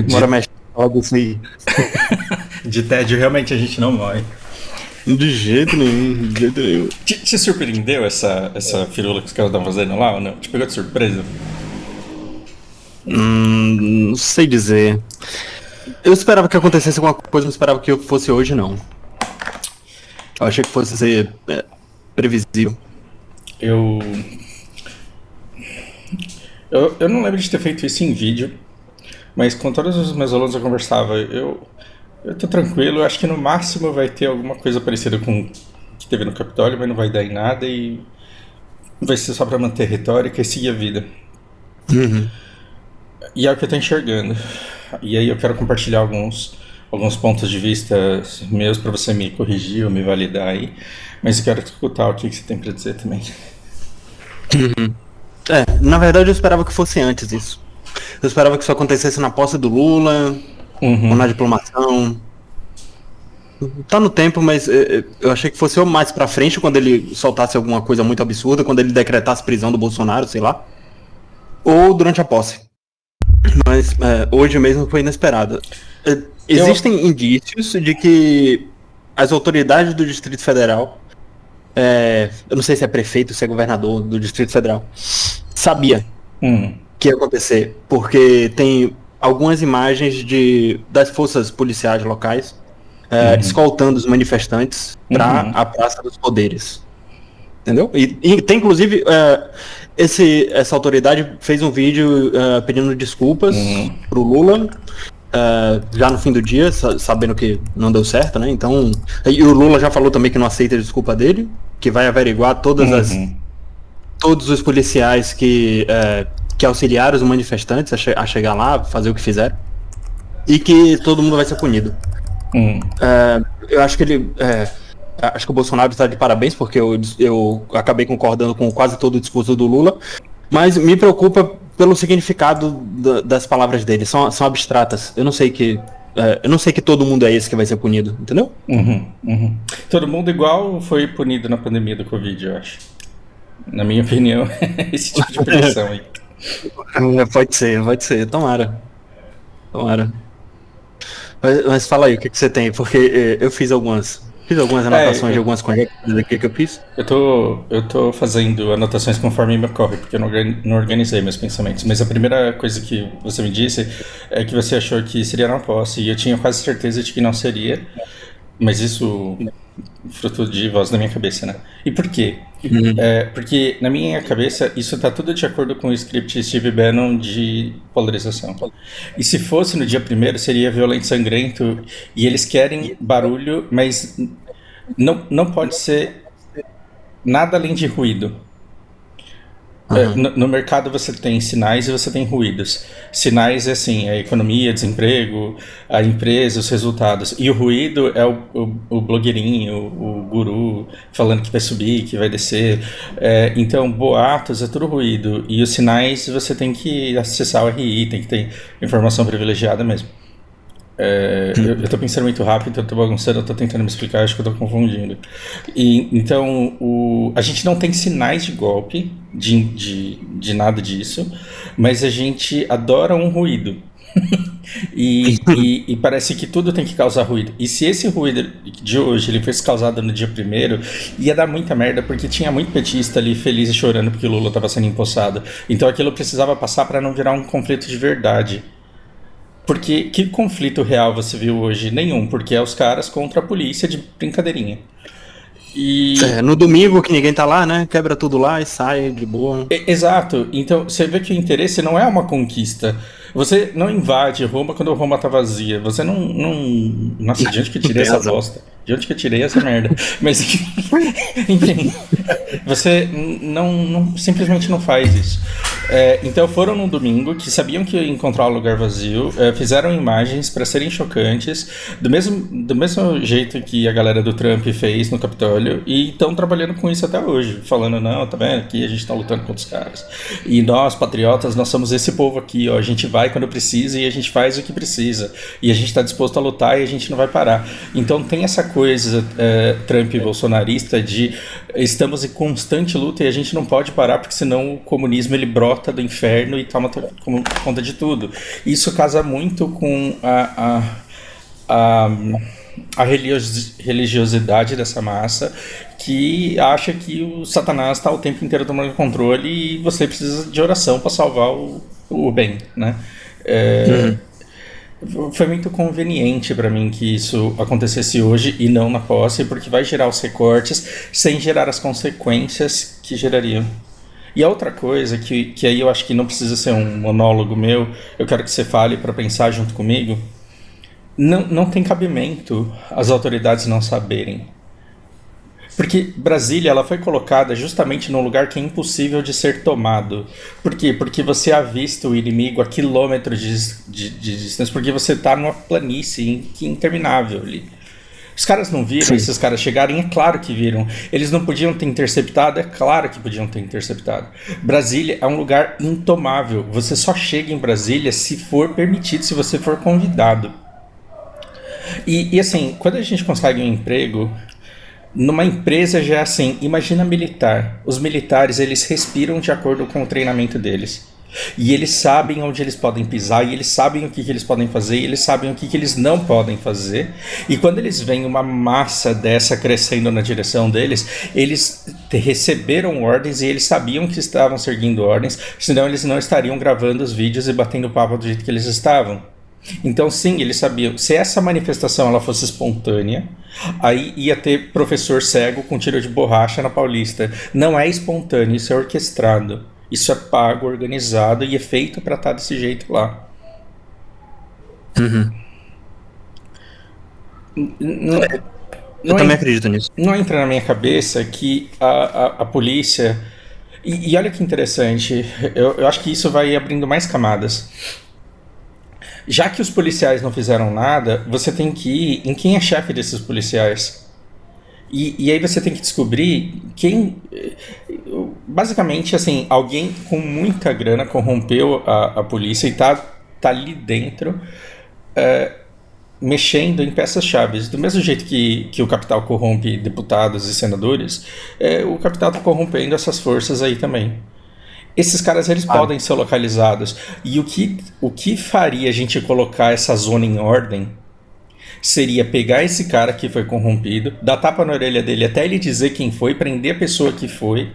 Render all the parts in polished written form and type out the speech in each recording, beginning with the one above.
Bora mexer algo assim. De tédio, realmente a gente não morre. De jeito nenhum, de jeito nenhum. Te surpreendeu essa firula que os caras estão fazendo lá ou não? Te pegou de surpresa? Não sei dizer. Eu esperava que acontecesse alguma coisa, não esperava que fosse hoje, não. Eu achei que fosse ser previsível. Eu não lembro de ter feito isso em vídeo, mas com todos os meus alunos eu conversava. Eu tô tranquilo, eu acho que no máximo vai ter alguma coisa parecida com o que teve no Capitólio, mas não vai dar em nada e vai ser só pra manter retórica e seguir a vida. Uhum. E é o que eu tô enxergando. E aí eu quero compartilhar alguns pontos de vista meus pra você me corrigir ou me validar aí. Mas eu quero escutar o que você tem pra dizer também. Na verdade eu esperava que fosse antes isso. Eu esperava que isso acontecesse na posse do Lula, ou na diplomação. Tá no tempo, mas eu achei que fosse ou mais pra frente, quando ele soltasse alguma coisa muito absurda, quando ele decretasse prisão do Bolsonaro, sei lá. Ou durante a posse. Mas hoje mesmo foi inesperado. Existem indícios de que as autoridades do Distrito Federal, eu não sei se é prefeito, se é governador do Distrito Federal, sabia que ia acontecer, porque tem algumas imagens das forças policiais locais escoltando os manifestantes para a Praça dos Poderes. Entendeu? E tem inclusive essa autoridade fez um vídeo pedindo desculpas pro Lula já no fim do dia, sabendo que não deu certo, né? Então, e o Lula já falou também que não aceita a desculpa dele, que vai averiguar todos os policiais que auxiliaram os manifestantes a chegar lá, fazer o que fizeram, e que todo mundo vai ser punido. Eu acho que acho que o Bolsonaro está de parabéns, porque eu acabei concordando com quase todo o discurso do Lula, mas me preocupa pelo significado das palavras dele, são abstratas. Eu não sei que todo mundo é esse que vai ser punido, entendeu? Todo mundo igual foi punido na pandemia do Covid, eu acho. Na minha opinião, esse tipo de punição aí. Pode ser, tomara. Mas fala aí, o que você tem? Porque eu fiz algumas anotações de algumas conjecturas aqui que eu fiz. Eu tô fazendo anotações conforme me ocorre, porque eu não organizei meus pensamentos. Mas a primeira coisa que você me disse é que você achou que seria na posse, e eu tinha quase certeza de que não seria. Mas isso fruto de voz da minha cabeça, né? E por quê? Porque na minha cabeça isso tá tudo de acordo com o script Steve Bannon de polarização. E se fosse no dia 1º seria violento e sangrento, e eles querem barulho, mas não pode ser nada além de ruído. No mercado você tem sinais e você tem ruídos. Sinais é assim, a economia, desemprego, a empresa, os resultados. E o ruído é o blogueirinho, o guru falando que vai subir, que vai descer. Então, boatos é tudo ruído. E os sinais você tem que acessar o RI, tem que ter informação privilegiada mesmo. Eu tô pensando muito rápido, eu tô bagunçando, eu tô tentando me explicar, acho que eu tô confundindo. Então, a gente não tem sinais de golpe, de nada disso, mas a gente adora um ruído. E parece que tudo tem que causar ruído. E se esse ruído de hoje ele fosse causado no dia 1º, ia dar muita merda, porque tinha muito petista ali feliz e chorando porque o Lula estava sendo empossado. Então aquilo precisava passar para não virar um conflito de verdade. Porque que conflito real você viu hoje? Nenhum, porque é os caras contra a polícia de brincadeirinha. No domingo que ninguém tá lá, né? Quebra tudo lá e sai de boa. Exato. Então você vê que o interesse não é uma conquista. Você não invade Roma quando Roma tá vazia. Você não... Nossa, de onde que eu tirei essa bosta? De onde que eu tirei essa merda? Mas, enfim, você simplesmente não faz isso. Então foram num domingo que sabiam que ia encontrar um lugar vazio, fizeram imagens para serem chocantes, do mesmo jeito que a galera do Trump fez no Capitólio, e estão trabalhando com isso até hoje, falando, não, tá vendo, aqui a gente tá lutando contra os caras. E nós, patriotas, nós somos esse povo aqui, ó, a gente vai quando precisa e a gente faz o que precisa. E a gente tá disposto a lutar e a gente não vai parar. Então tem essa coisa Trump e bolsonarista de estamos em constante luta e a gente não pode parar porque senão o comunismo ele brota do inferno e toma conta de tudo. Isso casa muito com a religiosidade dessa massa que acha que o Satanás está o tempo inteiro tomando controle e você precisa de oração para salvar o bem, né? Foi muito conveniente para mim que isso acontecesse hoje e não na posse, porque vai gerar os recortes sem gerar as consequências que gerariam. E a outra coisa, que aí eu acho que não precisa ser um monólogo meu, eu quero que você fale para pensar junto comigo, não tem cabimento as autoridades não saberem. Porque Brasília ela foi colocada justamente num lugar que é impossível de ser tomado. Por quê? Porque você avista o inimigo a quilômetros de distância, porque você está numa planície interminável ali. Os caras não viram. Sim. Esses caras chegarem, é claro que viram. Eles não podiam ter interceptado, é claro que podiam ter interceptado. Brasília é um lugar intomável. Você só chega em Brasília se for permitido, se você for convidado. E assim, quando a gente consegue um emprego numa empresa já é assim, imagina militar. Os militares, eles respiram de acordo com o treinamento deles. E eles sabem onde eles podem pisar, e eles sabem o que eles podem fazer, e eles sabem o que eles não podem fazer. E quando eles veem uma massa dessa crescendo na direção deles, eles receberam ordens e eles sabiam que estavam seguindo ordens, senão eles não estariam gravando os vídeos e batendo papo do jeito que eles estavam. Então sim, eles sabiam, se essa manifestação ela fosse espontânea, aí ia ter professor cego com tiro de borracha na Paulista. Não é espontâneo, isso é orquestrado, isso é pago, organizado e é feito para estar desse jeito lá. Eu também acredito nisso. Não entra na minha cabeça que a polícia, e olha que interessante, eu acho que isso vai abrindo mais camadas. Já que os policiais não fizeram nada, você tem que ir em quem é chefe desses policiais. E aí você tem que descobrir quem... Basicamente, assim, alguém com muita grana corrompeu a polícia e tá ali dentro mexendo em peças-chave. Do mesmo jeito que o capital corrompe deputados e senadores, o capital tá corrompendo essas forças aí também. Esses caras, eles podem ser localizados. E o que faria a gente colocar essa zona em ordem seria pegar esse cara que foi corrompido, dar tapa na orelha dele até ele dizer quem foi, prender a pessoa que foi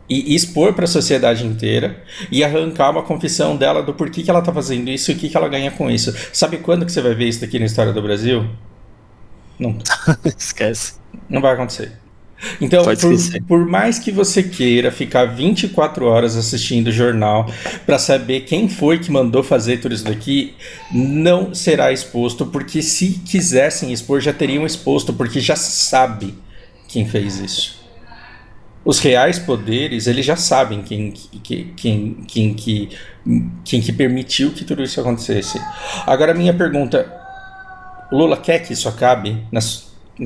e expor para a sociedade inteira e arrancar uma confissão dela do porquê que ela tá fazendo isso e o que ela ganha com isso. Sabe quando que você vai ver isso aqui na história do Brasil? Nunca. Esquece. Não vai acontecer. Então, por mais que você queira ficar 24 horas assistindo o jornal para saber quem foi que mandou fazer tudo isso daqui, não será exposto, porque se quisessem expor, já teriam exposto, porque já sabe quem fez isso. Os reais poderes, eles já sabem quem que permitiu que tudo isso acontecesse. Agora, a minha pergunta, Lula quer que isso acabe? Na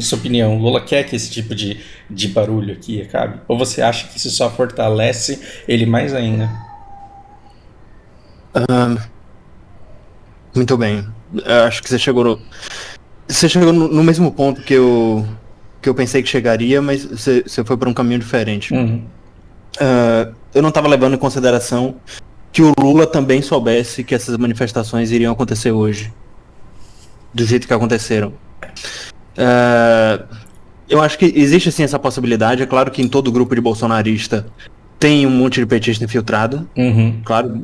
sua opinião, Lula quer que esse tipo de barulho aqui acabe? Ou você acha que isso só fortalece ele mais ainda? Muito bem. Acho que você chegou no mesmo ponto que eu pensei que chegaria, mas você foi para um caminho diferente. Eu não estava levando em consideração que o Lula também soubesse que essas manifestações iriam acontecer hoje, do jeito que aconteceram. Eu acho que existe sim essa possibilidade. É claro que em todo grupo de bolsonarista tem um monte de petista infiltrado. Claro,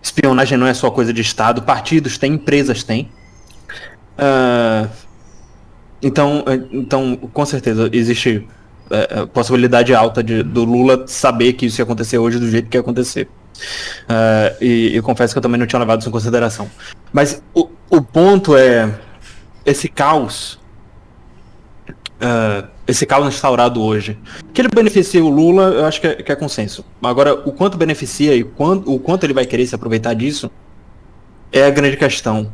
espionagem não é só coisa de Estado. Partidos têm, empresas têm. Então, com certeza, existe possibilidade alta do Lula saber que isso ia acontecer hoje do jeito que ia acontecer. E eu confesso que eu também não tinha levado isso em consideração. Mas o ponto é esse caos. esse caos instaurado hoje. Que ele beneficia o Lula, eu acho que é consenso. Agora, o quanto beneficia e o quanto ele vai querer se aproveitar disso é a grande questão.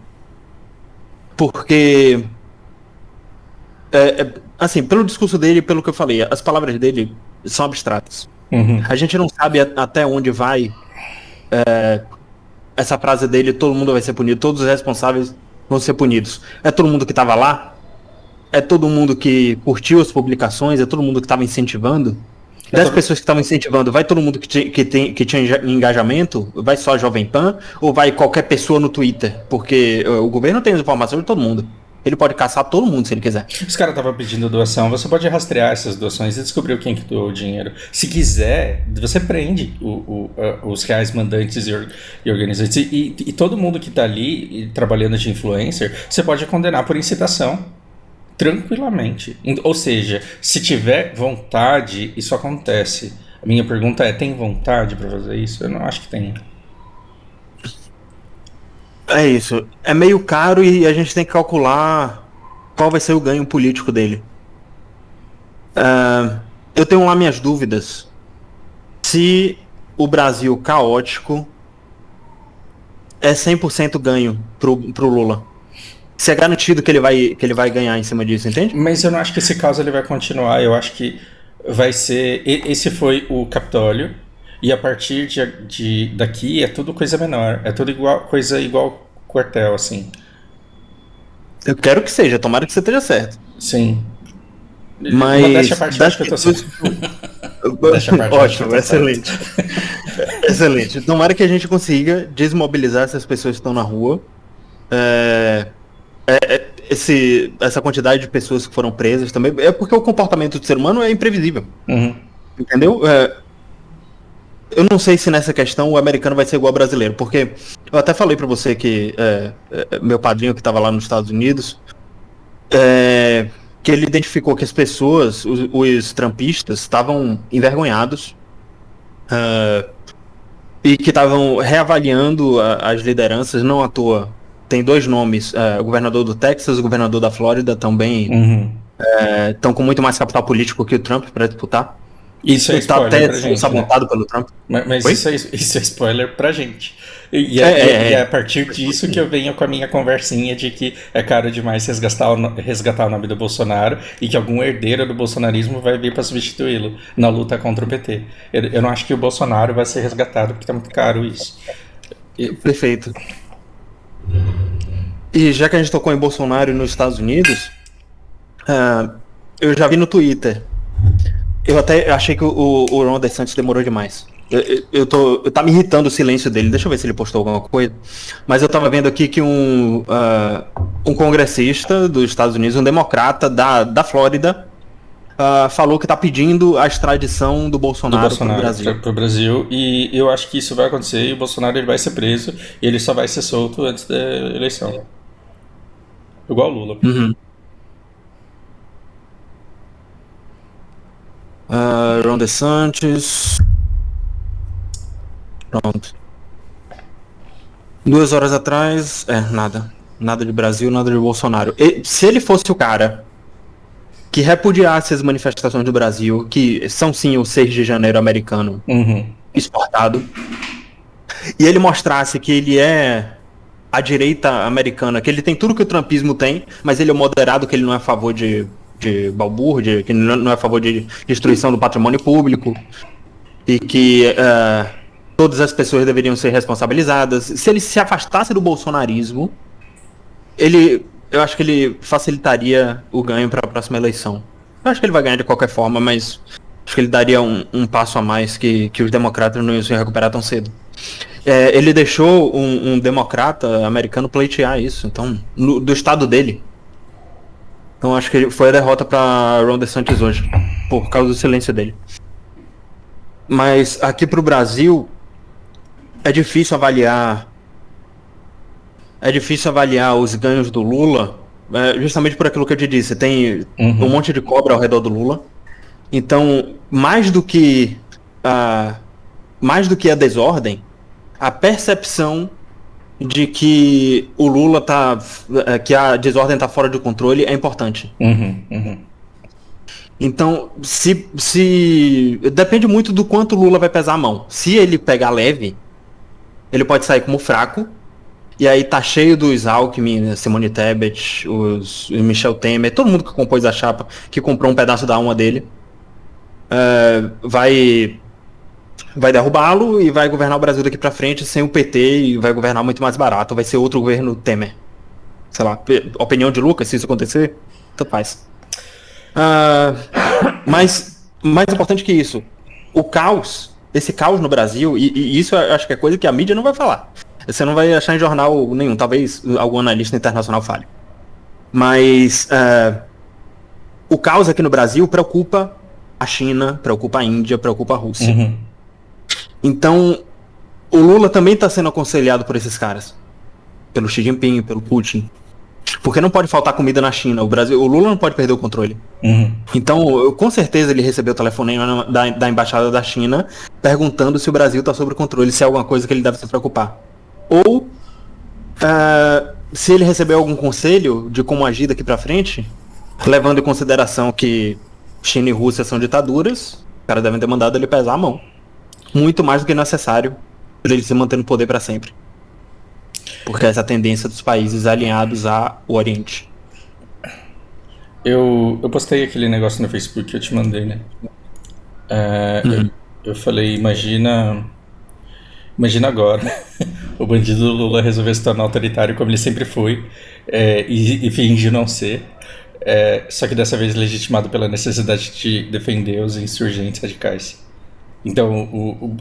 Porque, assim, pelo discurso dele, pelo que eu falei, as palavras dele são abstratas. A gente não sabe até onde vai essa frase dele, todo mundo vai ser punido, todos os responsáveis vão ser punidos. É todo mundo que estava lá? É todo mundo que curtiu as publicações? É todo mundo que estava incentivando? Das pessoas que estavam incentivando, vai todo mundo que tinha engajamento? Vai só a Jovem Pan? Ou vai qualquer pessoa no Twitter? Porque o governo tem as informações de todo mundo. Ele pode caçar todo mundo se ele quiser. Os caras estavam pedindo doação, você pode rastrear essas doações e descobrir quem que doou o dinheiro. Se quiser, você prende os reais mandantes e organizantes. E todo mundo que está ali trabalhando de influencer, você pode condenar por incitação. Tranquilamente. Ou seja, se tiver vontade, isso acontece. A minha pergunta é, tem vontade para fazer isso? Eu não acho que tem. É isso. É meio caro e a gente tem que calcular qual vai ser o ganho político dele. Eu tenho lá minhas dúvidas se o Brasil caótico é 100% ganho pro Lula. Se é garantido que ele vai ganhar em cima disso, entende? Mas eu não acho que esse caso ele vai continuar. Eu acho que vai ser... Esse foi o Capitólio. E a partir daqui é tudo coisa menor. É tudo coisa igual quartel, assim. Eu quero que seja. Tomara que você esteja certo. Sim. Mas deixa a parte que eu tô certo. Ótimo, excelente. Excelente. Tomara que a gente consiga desmobilizar essas pessoas que estão na rua. Essa quantidade de pessoas que foram presas também. É porque o comportamento do ser humano é imprevisível. Entendeu? Eu não sei se nessa questão o americano vai ser igual ao brasileiro, porque eu até falei pra você que meu padrinho que estava lá nos Estados Unidos, que ele identificou que as pessoas, os trumpistas, estavam envergonhados e que estavam reavaliando as lideranças, não à toa. Tem dois nomes, o governador do Texas, o governador da Flórida também estão com muito mais capital político que o Trump para disputar. Isso é spoiler até pra gente, sabotado, né? pelo Trump. Mas isso é spoiler pra gente. E é a partir disso que eu venho com a minha conversinha de que é caro demais resgatar o nome do Bolsonaro e que algum herdeiro do bolsonarismo vai vir para substituí-lo na luta contra o PT. Eu não acho que o Bolsonaro vai ser resgatado porque tá muito caro isso. Perfeito. E já que a gente tocou em Bolsonaro e nos Estados Unidos, eu já vi no Twitter. Eu até achei que o Ron DeSantis demorou demais. Tá me irritando o silêncio dele. Deixa eu ver se ele postou alguma coisa. Mas eu tava vendo aqui que um congressista dos Estados Unidos, um democrata da Flórida, falou que tá pedindo a extradição do Bolsonaro pro Brasil. E eu acho que isso vai acontecer e o Bolsonaro ele vai ser preso e ele só vai ser solto antes da eleição. Igual o Lula. Ron DeSantis. Pronto. 2 horas atrás, nada. Nada de Brasil, nada de Bolsonaro. Se ele fosse o cara que repudiasse as manifestações do Brasil, que são sim o 6 de janeiro americano exportado, e ele mostrasse que ele é a direita americana, que ele tem tudo que o trumpismo tem, mas ele é moderado, que ele não é a favor de balbúrdia, que não é a favor de destruição do patrimônio público, e que todas as pessoas deveriam ser responsabilizadas. Se ele se afastasse do bolsonarismo, eu acho que ele facilitaria o ganho para a próxima eleição. Eu acho que ele vai ganhar de qualquer forma, mas acho que ele daria um passo a mais que os democratas não iam se recuperar tão cedo. Ele deixou um democrata americano pleitear isso, então, do estado dele. Então acho que foi a derrota para Ron DeSantis hoje, por causa do silêncio dele. Mas aqui pro Brasil é difícil avaliar os ganhos do Lula, justamente por aquilo que eu te disse. Tem um monte de cobra ao redor do Lula. Então, mais do que a desordem, a percepção de que o Lula que a desordem está fora de controle é importante. Então, se depende muito do quanto o Lula vai pesar a mão. Se ele pegar leve, ele pode sair como fraco. E aí tá cheio dos Alckmin, Simone Tebet, o Michel Temer, todo mundo que compôs a chapa, que comprou um pedaço da alma dele, vai derrubá-lo e vai governar o Brasil daqui pra frente sem o PT e vai governar muito mais barato. Vai ser outro governo Temer. Sei lá, opinião de Lucas, se isso acontecer, tanto faz. Mas mais importante que isso, esse caos no Brasil, e isso eu acho que é coisa que a mídia não vai falar. Você não vai achar em jornal nenhum, talvez algum analista internacional fale. Mas o caos aqui no Brasil preocupa a China, preocupa a Índia, preocupa a Rússia. Uhum. Então, o Lula também está sendo aconselhado por esses caras. Pelo Xi Jinping, pelo Putin. Porque não pode faltar comida na China. O Lula não pode perder o controle. Uhum. Então, com certeza ele recebeu o telefonema da embaixada da China perguntando se o Brasil está sob controle, se é alguma coisa que ele deve se preocupar. Ou se ele recebeu algum conselho de como agir daqui pra frente, levando em consideração que China e Rússia são ditaduras, os caras devem ter mandado ele pesar a mão. Muito mais do que necessário para ele se manter no poder para sempre. Porque essa é a tendência dos países alinhados ao Oriente. Eu postei aquele negócio no Facebook que eu te mandei, né? Eu falei, imagina agora o bandido Lula resolver se tornar autoritário como ele sempre foi, e fingir não ser, só que dessa vez legitimado pela necessidade de defender os insurgentes radicais. Então,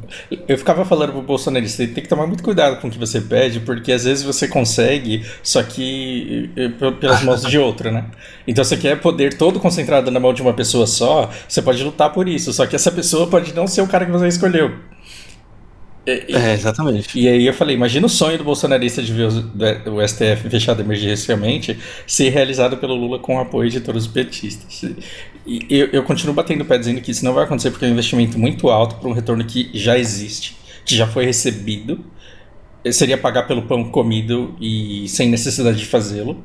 eu ficava falando pro bolsonarista, tem que tomar muito cuidado com o que você pede, porque às vezes você consegue, só que pelas mãos de outro, né? Então, você quer poder todo concentrado na mão de uma pessoa só, você pode lutar por isso, só que essa pessoa pode não ser o cara que você escolheu. Exatamente. E aí eu falei, imagina o sonho do bolsonarista de ver o STF fechado emergencialmente ser realizado pelo Lula com o apoio de todos os petistas. E eu continuo batendo o pé dizendo que isso não vai acontecer porque é um investimento muito alto para um retorno que já existe, que já foi recebido. Seria pagar pelo pão comido e sem necessidade de fazê-lo.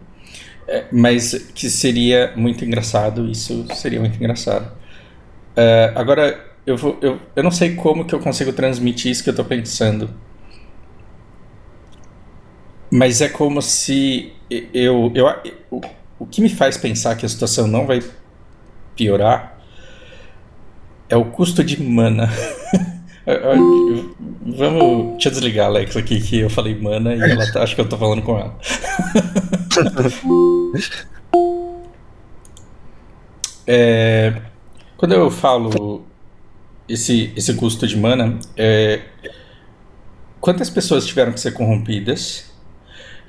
Mas que seria muito engraçado, isso seria muito engraçado. Agora... Eu não sei como que eu consigo transmitir isso que eu tô pensando. Mas é como se o que me faz pensar que a situação não vai piorar é o custo de mana. Deixa eu desligar a Alexa aqui, que eu falei mana e ela acha que eu tô falando com ela. Quando eu falo esse custo de mana, quantas pessoas tiveram que ser corrompidas,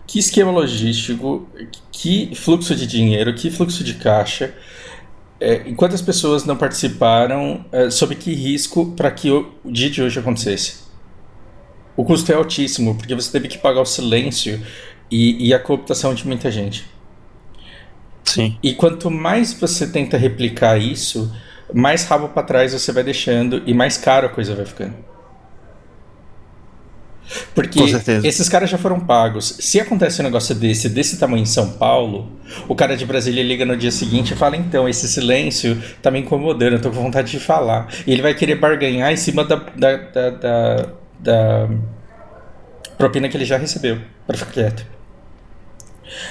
que esquema logístico, que fluxo de dinheiro, que fluxo de caixa, e quantas pessoas não participaram, sob que risco para que o dia de hoje acontecesse. O custo é altíssimo, porque você teve que pagar o silêncio e a cooptação de muita gente. Sim. E quanto mais você tenta replicar isso, mais rabo para trás você vai deixando e mais caro a coisa vai ficando. Porque esses caras já foram pagos. Se acontece um negócio desse tamanho em São Paulo, o cara de Brasília liga no dia seguinte e fala, então, esse silêncio tá me incomodando, eu tô com vontade de falar. E ele vai querer barganhar em cima da propina que ele já recebeu, para ficar quieto.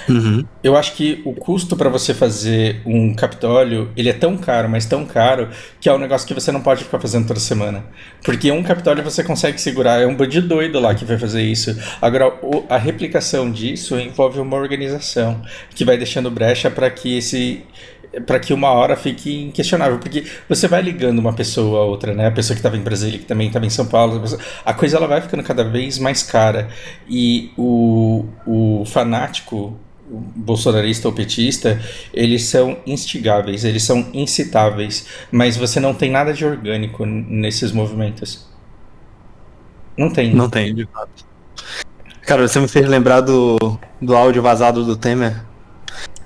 Uhum. Eu acho que o custo para você fazer um Capitólio, ele é tão caro, mas tão caro, que é um negócio que você não pode ficar fazendo toda semana. Porque um Capitólio você consegue segurar, é um bandido doido lá que vai fazer isso. Agora, a replicação disso envolve uma organização que vai deixando brecha para que uma hora fique inquestionável, porque você vai ligando uma pessoa a outra, né? A pessoa que estava em Brasília, que também estava em São Paulo, a coisa ela vai ficando cada vez mais cara. E o fanático, o bolsonarista ou petista, eles são instigáveis, eles são incitáveis, mas você não tem nada de orgânico nesses movimentos. Não tem. Não tem, de fato. Cara, você me fez lembrar do áudio vazado do Temer,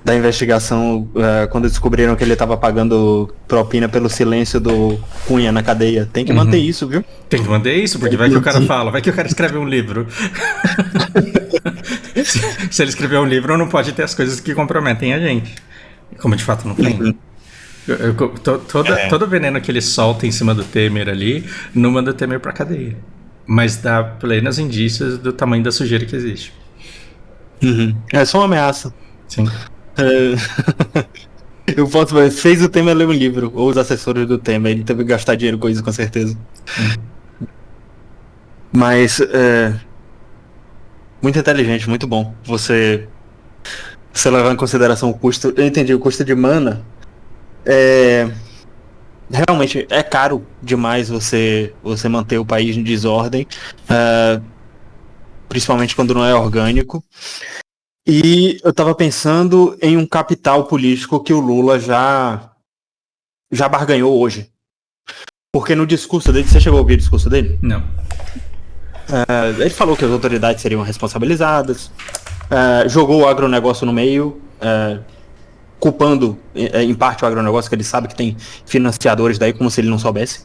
da investigação, quando descobriram que ele estava pagando propina pelo silêncio do Cunha na cadeia. Tem que manter isso, viu? Tem que manter isso, porque vai que o cara fala, vai que o cara escreve um livro. Se ele escrever um livro, não pode ter as coisas que comprometem a gente. Como de fato não tem. Todo veneno que ele solta em cima do Temer ali não manda o Temer pra cadeia. Mas dá plenos indícios do tamanho da sujeira que existe. É só uma ameaça. Sim. Eu posso ver, fez o Temer ler um livro, ou os assessores do Temer, ele teve que gastar dinheiro com isso, com certeza. Mas, muito inteligente, muito bom. Você levar em consideração o custo, eu entendi, o custo de mana, realmente é caro demais você manter o país em desordem, principalmente quando não é orgânico. E eu tava pensando em um capital político que o Lula já barganhou hoje. Porque no discurso dele, você chegou a ouvir o discurso dele? Não. Ele falou que as autoridades seriam responsabilizadas, jogou o agronegócio no meio, culpando em parte o agronegócio, que ele sabe que tem financiadores daí, como se ele não soubesse.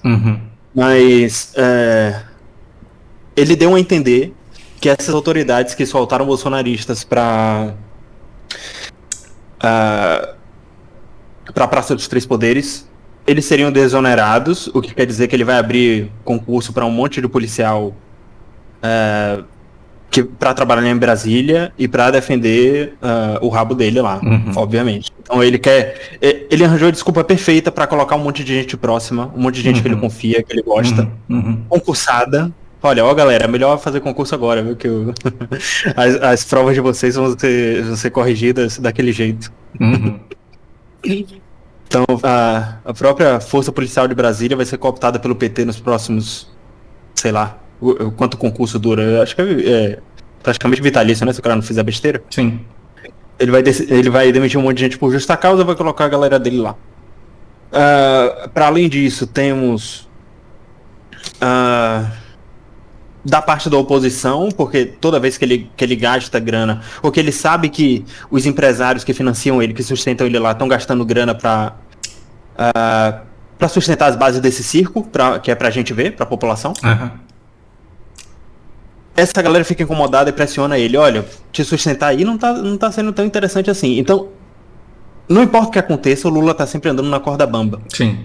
Mas ele deu a entender que essas autoridades que soltaram bolsonaristas para Praça dos Três Poderes, eles seriam desonerados, o que quer dizer que ele vai abrir concurso para um monte de policial para trabalhar em Brasília e para defender o rabo dele lá, obviamente. Então ele arranjou a desculpa perfeita para colocar um monte de gente próxima, um monte de gente que ele confia, que ele gosta, concursada. Olha, galera, é melhor fazer concurso agora, viu? Que as provas de vocês vão ser corrigidas daquele jeito. Então, a própria Força Policial de Brasília vai ser cooptada pelo PT nos próximos, sei lá, quanto concurso dura. Eu acho que é praticamente vitalício, né? Se o cara não fizer besteira. Sim. Ele vai demitir um monte de gente por justa causa e vai colocar a galera dele lá. Para além disso, temos da parte da oposição, porque toda vez que ele gasta grana, ou que ele sabe que os empresários que financiam ele, que sustentam ele lá, estão gastando grana para sustentar as bases desse circo, que é pra gente ver, pra população. Essa galera fica incomodada e pressiona ele. Olha, te sustentar aí não tá sendo tão interessante assim. Então, não importa o que aconteça, o Lula tá sempre andando na corda bamba. Sim.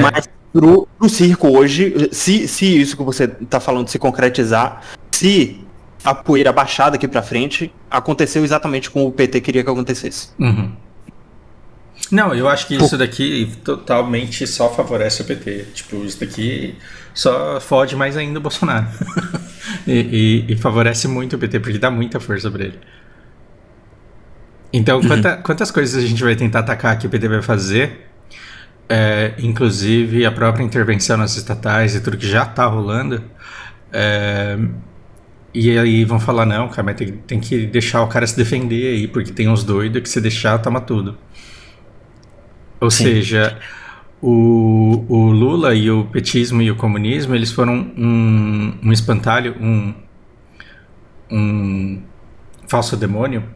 Mas pro circo hoje, se isso que você tá falando se concretizar, se a poeira baixar daqui pra frente, aconteceu exatamente como o PT queria que acontecesse. Não, eu acho que isso daqui totalmente só favorece o PT. Tipo, isso daqui só fode mais ainda o Bolsonaro. e favorece muito o PT, porque dá muita força pra ele. Então, quantas coisas a gente vai tentar atacar que o PT vai fazer, inclusive a própria intervenção nas estatais e tudo que já tá rolando, e aí vão falar, não, cara, mas tem que deixar o cara se defender aí, porque tem uns doidos que se deixar, toma tudo. Ou seja, o Lula e o petismo e o comunismo, eles foram um espantalho, um falso demônio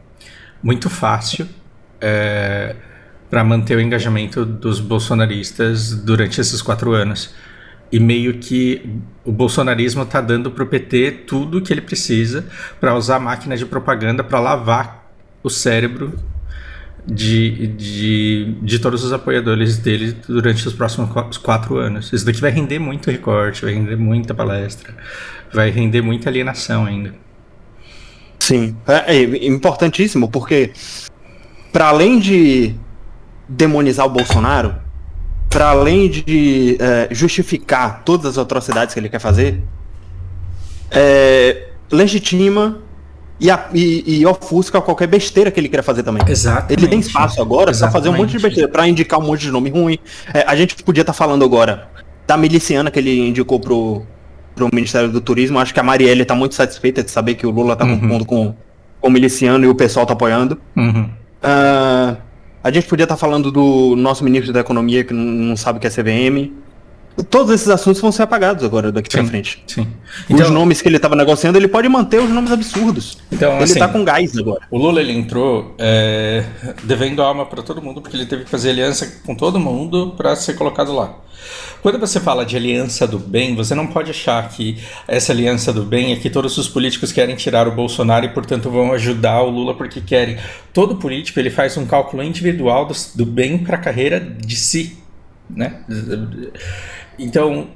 muito fácil para manter o engajamento dos bolsonaristas durante esses 4 anos. E meio que o bolsonarismo está dando para o PT tudo o que ele precisa para usar a máquina de propaganda para lavar o cérebro de todos os apoiadores dele durante os próximos 4 anos. Isso daqui vai render muito recorte, vai render muita palestra, vai render muita alienação ainda. Sim, é importantíssimo, porque para além de demonizar o Bolsonaro, para além de justificar todas as atrocidades que ele quer fazer, legitima e ofusca qualquer besteira que ele queira fazer também. Exatamente. Ele tem espaço agora para fazer um monte de besteira, para indicar um monte de nome ruim. A gente podia estar falando agora da miliciana que ele indicou pro Ministério do Turismo. Acho que a Marielle tá muito satisfeita de saber que o Lula tá compondo com o miliciano e o pessoal tá apoiando. A gente podia estar falando do nosso ministro da Economia, que não sabe o que é CVM. Todos esses assuntos vão ser apagados agora, daqui pra frente. Sim. Então, os nomes que ele estava negociando, ele pode manter os nomes absurdos. Então, ele tá com gás agora. O Lula, ele entrou devendo alma para todo mundo, porque ele teve que fazer aliança com todo mundo para ser colocado lá. Quando você fala de aliança do bem, você não pode achar que essa aliança do bem é que todos os políticos querem tirar o Bolsonaro e, portanto, vão ajudar o Lula porque querem. Todo político, ele faz um cálculo individual do bem para a carreira de si, né? Então,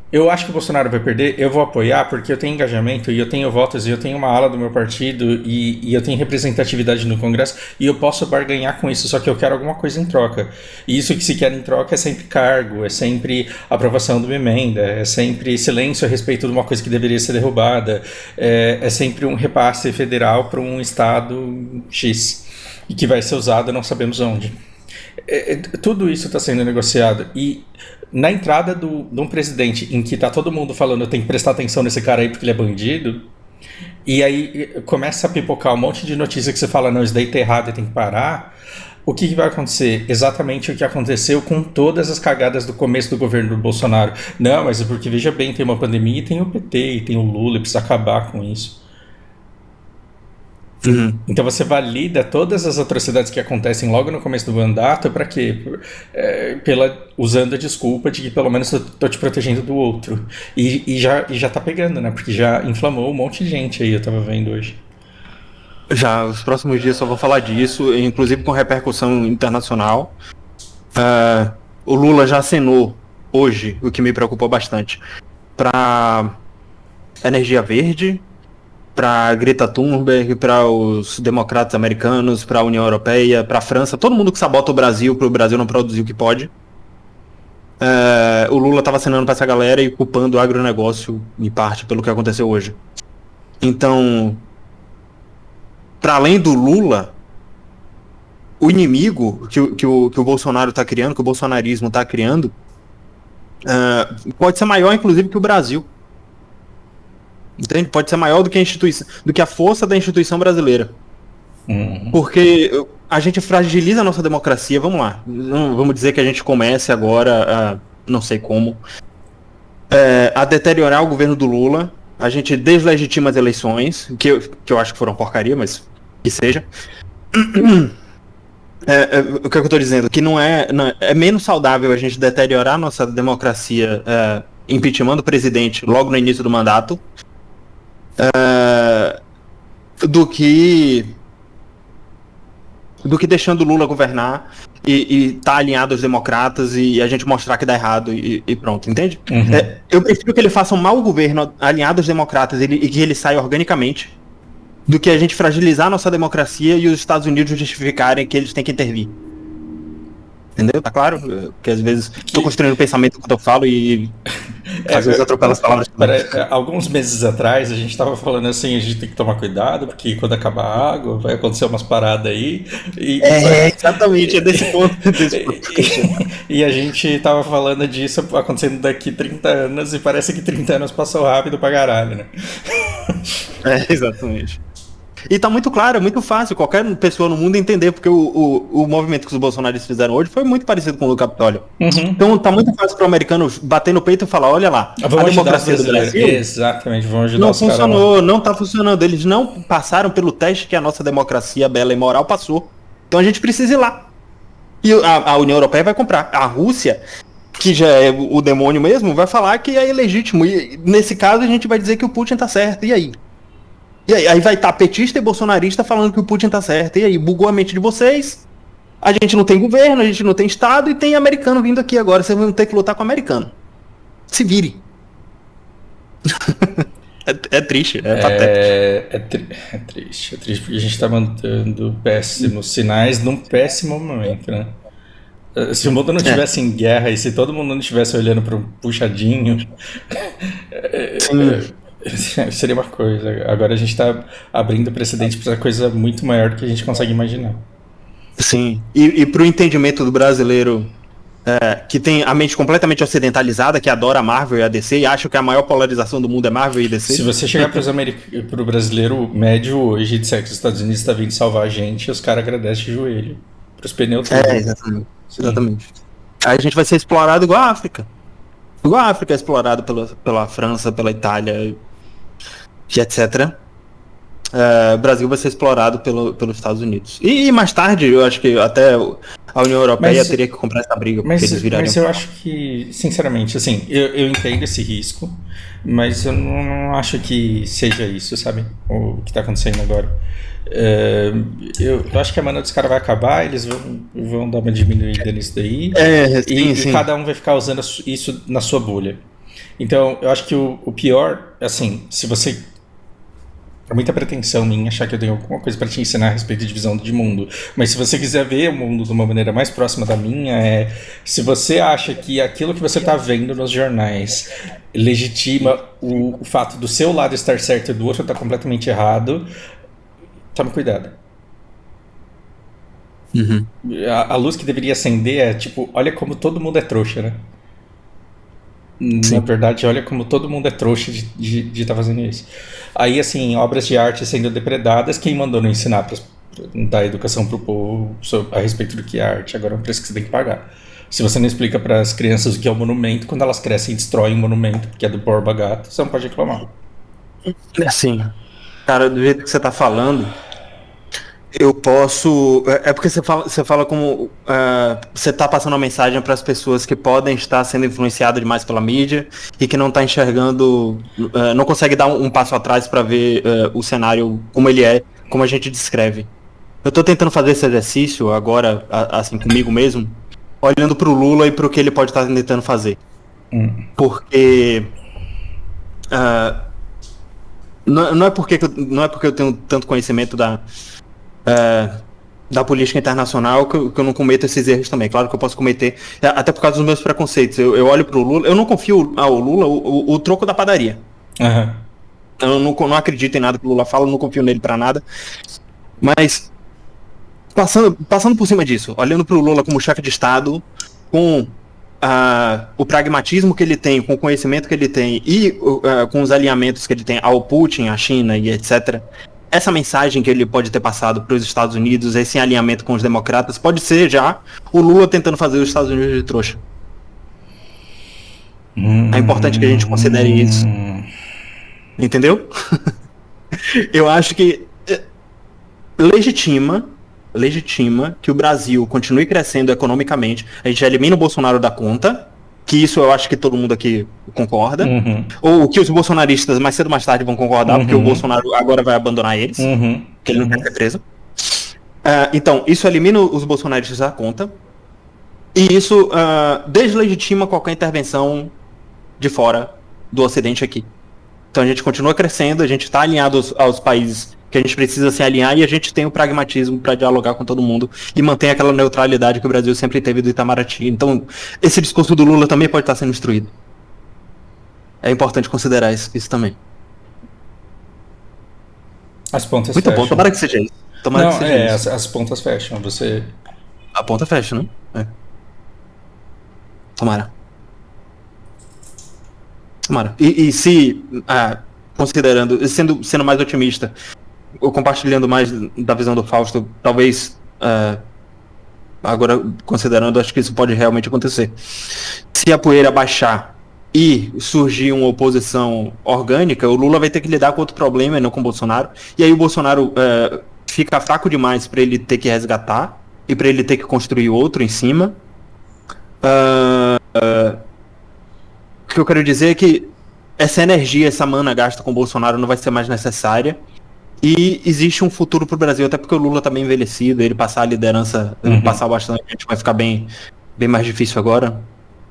eu acho que o Bolsonaro vai perder, eu vou apoiar porque eu tenho engajamento e eu tenho votos e eu tenho uma ala do meu partido e eu tenho representatividade no Congresso e eu posso barganhar com isso, só que eu quero alguma coisa em troca. E isso que se quer em troca é sempre cargo, é sempre aprovação de uma emenda, é sempre silêncio a respeito de uma coisa que deveria ser derrubada, é sempre um repasse federal para um estado X e que vai ser usado não sabemos onde. Tudo isso está sendo negociado e na entrada de um presidente em que está todo mundo falando tem que prestar atenção nesse cara aí porque ele é bandido, e aí começa a pipocar um monte de notícia que você fala, não, isso daí tá errado e tem que parar. O que vai acontecer? Exatamente o que aconteceu com todas as cagadas do começo do governo do Bolsonaro. Não, mas é porque, veja bem, tem uma pandemia e tem o PT e tem o Lula, e precisa acabar com isso. Uhum. Então você valida todas as atrocidades que acontecem logo no começo do mandato para quê? Usando a desculpa de que pelo menos eu tô te protegendo do outro. E já tá pegando, né? Porque já inflamou um monte de gente aí, eu tava vendo hoje. Já, os próximos dias só vou falar disso, inclusive com repercussão internacional. O Lula já acenou hoje, o que me preocupou bastante, para energia verde, para Greta Thunberg, para os democratas americanos, para a União Europeia, para a França, todo mundo que sabota o Brasil, para o Brasil não produzir o que pode. O Lula estava acenando para essa galera e culpando o agronegócio, em parte, pelo que aconteceu hoje. Então, para além do Lula, o inimigo que o Bolsonaro está criando, que o bolsonarismo está criando, pode ser maior, inclusive, que o Brasil. Entende? Pode ser maior do que a instituição, do que a força da instituição brasileira. Porque a gente fragiliza a nossa democracia, vamos lá. Não, vamos dizer que a gente comece agora, não sei como, a deteriorar o governo do Lula. A gente deslegitima as eleições, que eu acho que foram porcaria, mas que seja. O que eu estou dizendo? Que não é menos saudável a gente deteriorar a nossa democracia impeachmentando o presidente logo no início do mandato, do que deixando o Lula governar e tá alinhado aos democratas e a gente mostrar que dá errado e pronto, entende? Uhum. Eu prefiro que ele faça um mau governo alinhado aos democratas e que ele saia organicamente, do que a gente fragilizar a nossa democracia e os Estados Unidos justificarem que eles têm que intervir. Entendeu? Tá claro? Porque às vezes tô construindo o pensamento que eu falo e às vezes atropelo as palavras. Alguns meses atrás a gente tava falando assim, a gente tem que tomar cuidado, porque quando acabar a água vai acontecer umas paradas aí. Exatamente, é desse ponto. E a gente tava falando disso acontecendo daqui 30 anos e parece que 30 anos passou rápido pra caralho, né? Exatamente. E tá muito claro, é muito fácil qualquer pessoa no mundo entender, porque o movimento que os bolsonaristas fizeram hoje foi muito parecido com o do Capitólio. Uhum. Então tá muito fácil para o americano bater no peito e falar, olha lá, a democracia do Brasil exatamente, vamos ajudar não funcionou, não tá funcionando. Eles não passaram pelo teste que a nossa democracia bela e moral passou. Então a gente precisa ir lá. E a União Europeia vai comprar. A Rússia, que já é o demônio mesmo, vai falar que é ilegítimo. E nesse caso a gente vai dizer que o Putin tá certo. E aí? E aí vai estar petista e bolsonarista falando que o Putin tá certo. E aí, bugou a mente de vocês. A gente não tem governo, a gente não tem Estado e tem americano vindo aqui agora. Vocês vão ter que lutar com o americano. Se vire. É triste, patético. É triste porque a gente tá mandando péssimos sinais num péssimo momento, né? Se o mundo não estivesse em guerra e se todo mundo não estivesse olhando para um puxadinho... seria uma coisa. Agora a gente está abrindo precedente para coisa muito maior do que a gente consegue imaginar. Sim, e para o entendimento do brasileiro que tem a mente completamente ocidentalizada, que adora a Marvel e a DC e acha que a maior polarização do mundo é Marvel e DC. Se você chegar para o brasileiro médio hoje e disser que os Estados Unidos estão vindo salvar a gente, os caras agradecem de joelho. Para os pneus. Exatamente. Aí a gente vai ser explorado igual a África. Igual a África é explorada pela França, pela Itália, e etc. O Brasil vai ser explorado pelos Estados Unidos. E mais tarde, eu acho que até a União Europeia teria que comprar essa briga, porque eles virariam. Mas eu acho que, sinceramente, assim, eu entendo esse risco, mas eu não acho que seja isso, sabe? O que está acontecendo agora. Eu acho que a mana dos caras vai acabar, eles vão dar uma diminuída nisso daí, sim. Cada um vai ficar usando isso na sua bolha. Então, eu acho que o pior, assim, se você... É muita pretensão minha achar que eu tenho alguma coisa para te ensinar a respeito de visão de mundo. Mas se você quiser ver o mundo de uma maneira mais próxima da minha, se você acha que aquilo que você está vendo nos jornais legitima o fato do seu lado estar certo e do outro estar completamente errado, tome cuidado. Uhum. A luz que deveria acender é tipo, olha como todo mundo é trouxa, né? Sim. Na verdade, olha como todo mundo é trouxa de estar fazendo isso. Aí, assim, obras de arte sendo depredadas, quem mandou não ensinar para dar educação para o povo a respeito do que é arte? Agora é um preço que você tem que pagar. Se você não explica para as crianças o que é um monumento, quando elas crescem e destroem um monumento, que é do Borba Gato, você não pode reclamar. Assim, cara, do jeito que você tá falando, eu posso... É porque você fala como... você tá passando uma mensagem para as pessoas que podem estar sendo influenciadas demais pela mídia e que não tá enxergando... não consegue dar um passo atrás para ver o cenário como ele é, como a gente descreve. Eu tô tentando fazer esse exercício agora, assim, comigo mesmo, olhando pro Lula e pro que ele pode estar tentando fazer. Porque... não é porque eu tenho tanto conhecimento da política internacional que eu não cometo esses erros também. Claro que eu posso cometer, até por causa dos meus preconceitos. Eu olho pro Lula, eu não confio ao Lula o troco da padaria. Uhum. Eu não acredito em nada que o Lula fala, não confio nele pra nada. Mas, passando por cima disso, olhando pro Lula como chefe de Estado, com o pragmatismo que ele tem, com o conhecimento que ele tem e com os alinhamentos que ele tem ao Putin, à China e etc., essa mensagem que ele pode ter passado para os Estados Unidos, esse alinhamento com os democratas, pode ser já o Lula tentando fazer os Estados Unidos de trouxa. É importante que a gente considere isso. Entendeu? Eu acho que legitima que o Brasil continue crescendo economicamente. A gente elimina o Bolsonaro da conta, que isso eu acho que todo mundo aqui concorda. Ou que os bolsonaristas mais cedo ou mais tarde vão concordar, porque o Bolsonaro agora vai abandonar eles, porque ele não quer ser preso. Então, isso elimina os bolsonaristas da conta. E isso deslegitima qualquer intervenção de fora do Ocidente aqui. Então a gente continua crescendo, a gente está alinhado aos países que a gente precisa se alinhar e a gente tem o pragmatismo para dialogar com todo mundo e manter aquela neutralidade que o Brasil sempre teve do Itamaraty. Então, esse discurso do Lula também pode estar sendo destruído. É importante considerar isso também. As pontas muito fecham. Bom, tomara que seja isso. Tomara que seja isso. As pontas fecham, você... A ponta fecha, né? Tomara. E se, considerando, sendo mais otimista, ou compartilhando mais da visão do Fausto, talvez, agora considerando, acho que isso pode realmente acontecer. Se a poeira baixar e surgir uma oposição orgânica, o Lula vai ter que lidar com outro problema e não com o Bolsonaro. E aí o Bolsonaro fica fraco demais para ele ter que resgatar e para ele ter que construir outro em cima. O que eu quero dizer é que essa energia, essa mana gasta com o Bolsonaro não vai ser mais necessária. E existe um futuro pro Brasil, até porque o Lula tá bem envelhecido, ele passar a liderança, passar bastante, vai ficar bem mais difícil agora.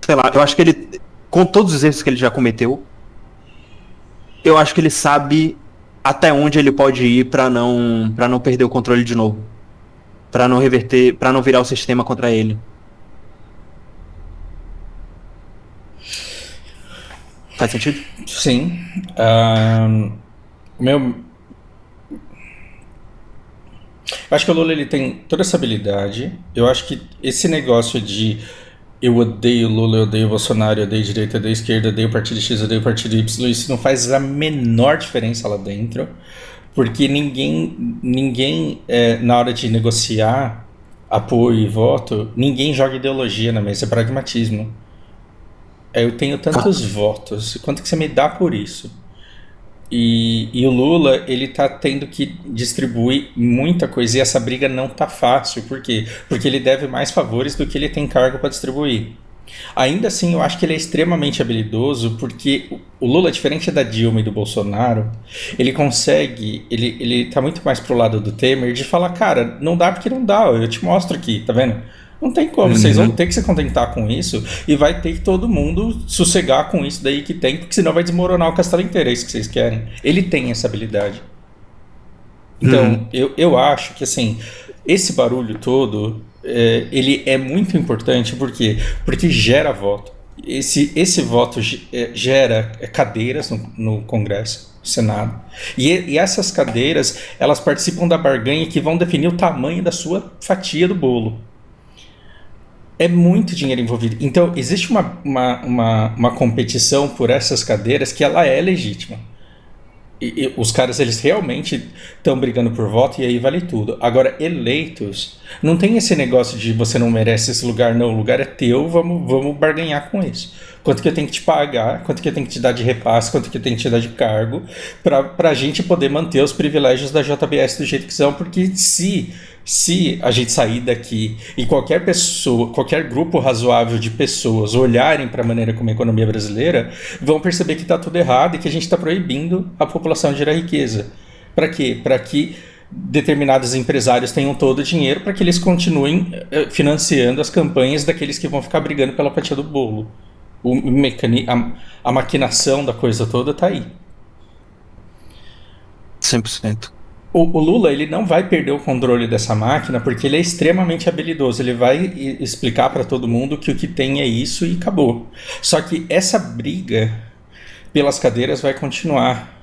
Sei lá, eu acho que ele, com todos os erros que ele já cometeu, eu acho que ele sabe até onde ele pode ir pra não perder o controle de novo. Pra não reverter, pra não virar o sistema contra ele. Faz sentido? Sim. Eu acho que o Lula ele tem toda essa habilidade. Eu acho que esse negócio de eu odeio Lula, eu odeio Bolsonaro, eu odeio direita, eu odeio esquerda, eu odeio partido X, eu odeio partido Y, isso não faz a menor diferença lá dentro, porque ninguém na hora de negociar apoio e voto, ninguém joga ideologia na mesa, é pragmatismo. Eu tenho tantos votos, quanto que você me dá por isso? E o Lula, ele tá tendo que distribuir muita coisa, e essa briga não tá fácil. Por quê? Porque ele deve mais favores do que ele tem cargo para distribuir. Ainda assim, eu acho que ele é extremamente habilidoso, porque o Lula, diferente da Dilma e do Bolsonaro, ele consegue, ele tá muito mais pro lado do Temer, de falar, cara, não dá porque não dá, eu te mostro aqui, tá vendo? Não tem como, vocês vão ter que se contentar com isso, e vai ter que todo mundo sossegar com isso daí que tem, porque senão vai desmoronar o castelo inteiro, é isso que vocês querem. Ele tem essa habilidade. Então, eu acho que, assim, esse barulho todo, ele é muito importante, por quê? Porque gera voto. Esse voto gera cadeiras no Congresso, no Senado, e essas cadeiras, elas participam da barganha que vão definir o tamanho da sua fatia do bolo. É muito dinheiro envolvido. Então, existe uma competição por essas cadeiras que ela é legítima. E os caras, eles realmente estão brigando por voto, e aí vale tudo. Agora, eleitos, não tem esse negócio de você não merece esse lugar, não, o lugar é teu, vamos barganhar com isso. Quanto que eu tenho que te pagar, quanto que eu tenho que te dar de repasse, quanto que eu tenho que te dar de cargo, pra gente poder manter os privilégios da JBS do jeito que são, porque se a gente sair daqui e qualquer pessoa, qualquer grupo razoável de pessoas olharem para a maneira como a economia brasileira, vão perceber que está tudo errado e que a gente está proibindo a população de gerar riqueza. Para quê? Para que determinados empresários tenham todo o dinheiro para que eles continuem financiando as campanhas daqueles que vão ficar brigando pela fatia do bolo. A maquinação da coisa toda está aí. 100%. O Lula, ele não vai perder o controle dessa máquina porque ele é extremamente habilidoso. Ele vai explicar para todo mundo que o que tem é isso e acabou. Só que essa briga pelas cadeiras vai continuar.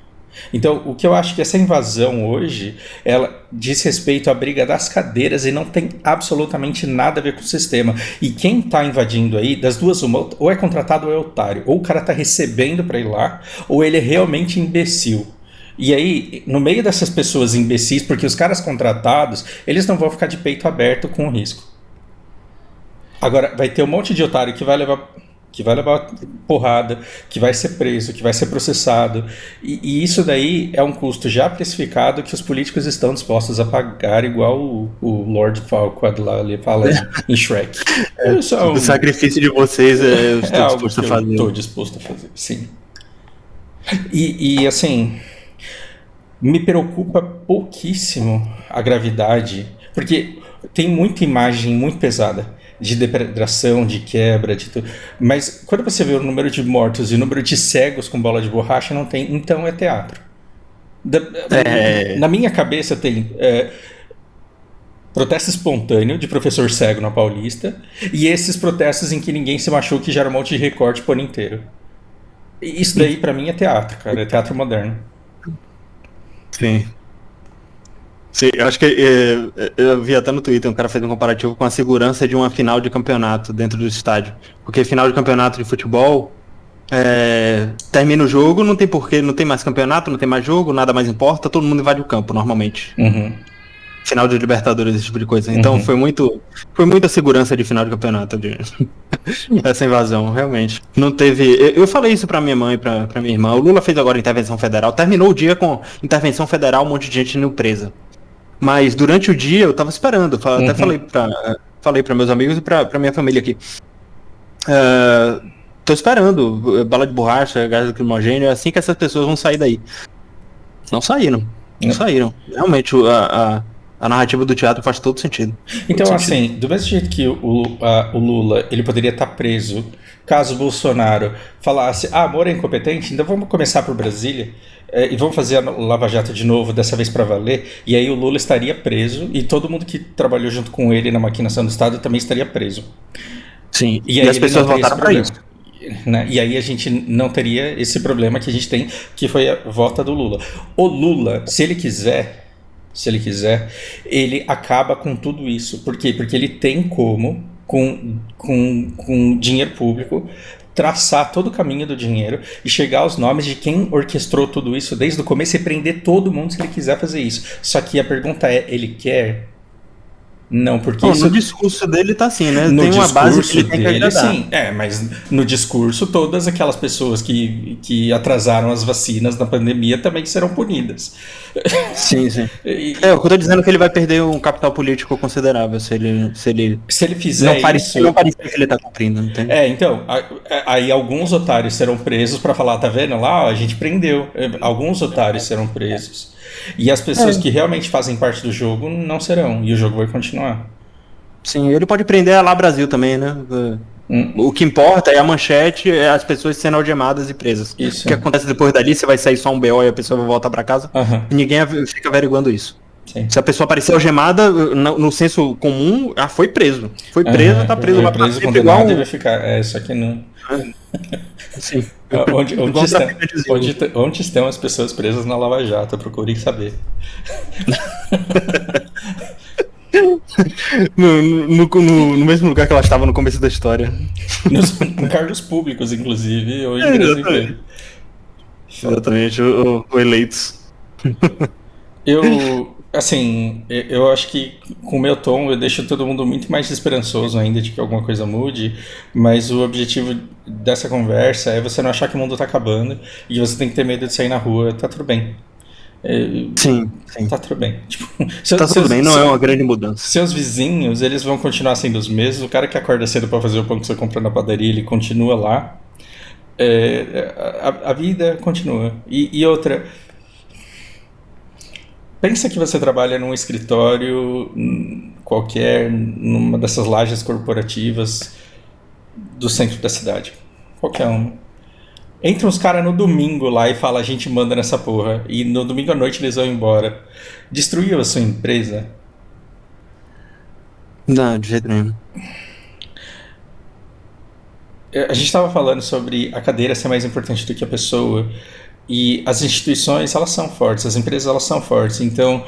Então, o que eu acho que essa invasão hoje, ela diz respeito à briga das cadeiras e não tem absolutamente nada a ver com o sistema. E quem está invadindo aí, das duas uma, ou é contratado ou é otário. Ou o cara está recebendo para ir lá, ou ele é realmente imbecil. E aí, no meio dessas pessoas imbecis, porque os caras contratados, eles não vão ficar de peito aberto com o risco. Agora, vai ter um monte de otário que vai levar porrada, que vai ser preso, que vai ser processado. E isso daí é um custo já precificado que os políticos estão dispostos a pagar, igual o Lord Farquaad lá ele fala em Shrek. O sacrifício de vocês eu estou disposto a fazer. Estou disposto a fazer, sim. E assim, me preocupa pouquíssimo a gravidade, porque tem muita imagem muito pesada de depredação, de quebra, de tudo. Mas quando você vê o número de mortos e o número de cegos com bola de borracha, não tem. Então é teatro. Na minha cabeça tem protesto espontâneo de professor cego na Paulista e esses protestos em que ninguém se machuca e gera um monte de recorte por ano inteiro. Isso daí pra mim é teatro, cara. É teatro moderno. Sim. Sim, eu acho que eu vi até no Twitter, um cara fez um comparativo com a segurança de uma final de campeonato dentro do estádio. Porque final de campeonato de futebol, termina o jogo, não tem porquê, não tem mais campeonato, não tem mais jogo, nada mais importa, todo mundo invade o campo normalmente. Uhum. Final de Libertadores, esse tipo de coisa. Então foi muita segurança de final de campeonato, essa invasão, realmente. Não teve. Eu falei isso pra minha mãe, pra minha irmã. O Lula fez agora intervenção federal, terminou o dia com intervenção federal, um monte de gente indo presa. Mas durante o dia eu tava esperando, até falei pra meus amigos e pra minha família aqui. Tô esperando, bala de borracha, gás lacrimogêneo, é assim que essas pessoas vão sair daí. Não saíram. Realmente a narrativa do teatro faz todo sentido. Então, assim, do mesmo jeito que o Lula, ele poderia estar preso caso o Bolsonaro falasse, Moro é incompetente, então vamos começar por Brasília e vamos fazer a Lava Jato de novo, dessa vez para valer, e aí o Lula estaria preso e todo mundo que trabalhou junto com ele na maquinação do Estado também estaria preso. Sim, e as pessoas votaram para isso. Né? E aí a gente não teria esse problema que a gente tem, que foi a volta do Lula. O Lula, se ele quiser, ele acaba com tudo isso. Por quê? Porque ele tem como, com dinheiro público, traçar todo o caminho do dinheiro e chegar aos nomes de quem orquestrou tudo isso desde o começo e prender todo mundo se ele quiser fazer isso. Só que a pergunta é, ele quer? Não, porque no discurso dele tá assim, né? No tem uma base que ele discurso tem que dele, agradar. sim. Mas no discurso, todas aquelas pessoas que atrasaram as vacinas na pandemia também serão punidas. Sim. O que eu tô dizendo é que ele vai perder um capital político considerável se ele fizer isso... Não parecer que ele tá cumprindo, entende? Então, aí alguns otários serão presos para falar, tá vendo lá, ó, a gente prendeu. Alguns otários serão presos. E as pessoas que realmente fazem parte do jogo não serão, e o jogo vai continuar. Sim, ele pode prender a Lá Brasil também, né? O que importa é a manchete, é as pessoas sendo algemadas e presas. Isso. O que acontece depois dali, você vai sair só um BO e a pessoa vai voltar pra casa, e ninguém fica averiguando isso. Sim. Se a pessoa aparecer algemada, no senso comum, foi preso. Foi preso, tá preso. Foi preso, condenado e vai ficar. Só que não... Sim. Onde estão as pessoas presas na Lava Jato? Procurem saber. No mesmo lugar que ela estava no começo da história. Em cargos públicos, inclusive, ou em grandes empresas. Exatamente, o eleitos. Eu acho que com o meu tom eu deixo todo mundo muito mais esperançoso ainda de que alguma coisa mude, mas o objetivo dessa conversa é você não achar que o mundo tá acabando e você tem que ter medo de sair na rua, tá tudo bem. Sim. Tá tudo bem. Tá tudo bem, não é uma grande mudança. Seus vizinhos, eles vão continuar sendo os mesmos. O cara que acorda cedo pra fazer o pão que você compra na padaria, ele continua lá. A vida continua. E outra... Pensa que você trabalha num escritório qualquer, numa dessas lajes corporativas do centro da cidade. Qualquer uma. Entra uns caras no domingo lá e fala, a gente manda nessa porra. E no domingo à noite eles vão embora. Destruiu a sua empresa? Não, de jeito nenhum. A gente estava falando sobre a cadeira ser mais importante do que a pessoa. E as instituições, elas são fortes, as empresas, elas são fortes. Então,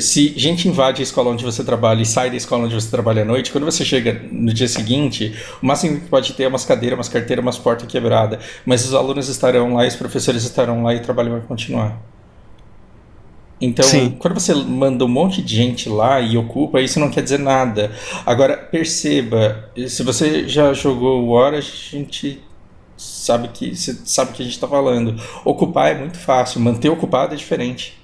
se gente invade a escola onde você trabalha e sai da escola onde você trabalha à noite, quando você chega no dia seguinte, o máximo que pode ter é umas cadeiras, umas carteiras, umas portas quebradas. Mas os alunos estarão lá, os professores estarão lá e o trabalho vai continuar. Então, quando você manda um monte de gente lá e ocupa, isso não quer dizer nada. Agora, perceba, se você já jogou War, a gente... sabe que a gente está falando. Ocupar é muito fácil, manter ocupado é diferente.